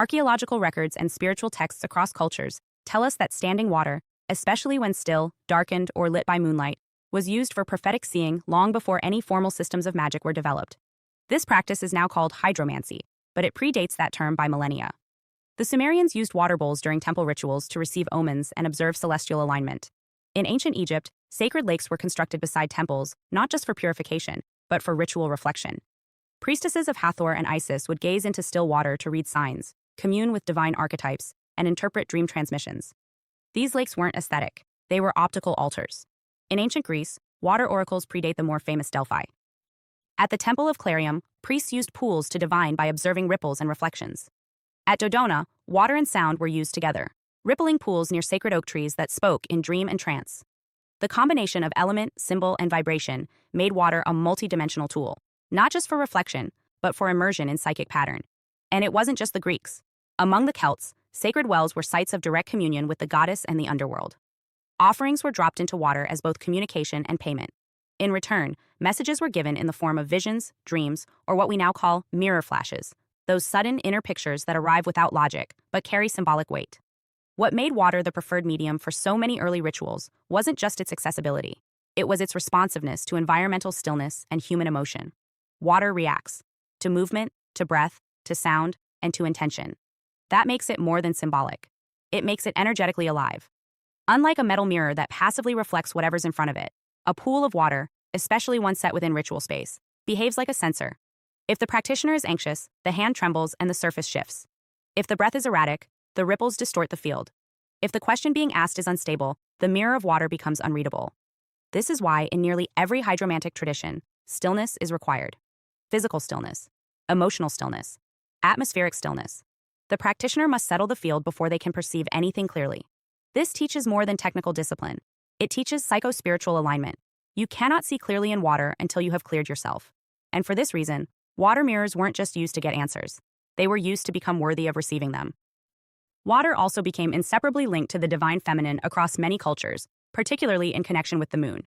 Archaeological records and spiritual texts across cultures tell us that standing water, especially when still, darkened, or lit by moonlight, was used for prophetic seeing long before any formal systems of magic were developed. This practice is now called hydromancy, but it predates that term by millennia. The Sumerians used water bowls during temple rituals to receive omens and observe celestial alignment. In ancient Egypt, sacred lakes were constructed beside temples, not just for purification, but for ritual reflection. Priestesses of Hathor and Isis would gaze into still water to read signs, commune with divine archetypes, and interpret dream transmissions. These lakes weren't aesthetic, they were optical altars. In ancient Greece, water oracles predate the more famous Delphi. At the Temple of Clarium, priests used pools to divine by observing ripples and reflections. At Dodona, water and sound were used together, rippling pools near sacred oak trees that spoke in dream and trance. The combination of element, symbol, and vibration made water a multi-dimensional tool, not just for reflection, but for immersion in psychic pattern. And it wasn't just the Greeks. Among the Celts, sacred wells were sites of direct communion with the goddess and the underworld. Offerings were dropped into water as both communication and payment. In return, messages were given in the form of visions, dreams, or what we now call mirror flashes, those sudden inner pictures that arrive without logic but carry symbolic weight. What made water the preferred medium for so many early rituals wasn't just its accessibility. It was its responsiveness to environmental stillness and human emotion. Water reacts to movement, to breath, to sound, and to intention. That makes it more than symbolic. It makes it energetically alive. Unlike a metal mirror that passively reflects whatever's in front of it, a pool of water, especially one set within ritual space, behaves like a sensor. If the practitioner is anxious, the hand trembles and the surface shifts. If the breath is erratic, the ripples distort the field. If the question being asked is unstable, the mirror of water becomes unreadable. This is why, in nearly every hydromantic tradition, stillness is required. Physical stillness, emotional stillness, atmospheric stillness. The practitioner must settle the field before they can perceive anything clearly. This teaches more than technical discipline. It teaches psycho-spiritual alignment. You cannot see clearly in water until you have cleared yourself. And for this reason, water mirrors weren't just used to get answers. They were used to become worthy of receiving them. Water also became inseparably linked to the divine feminine across many cultures, particularly in connection with the moon.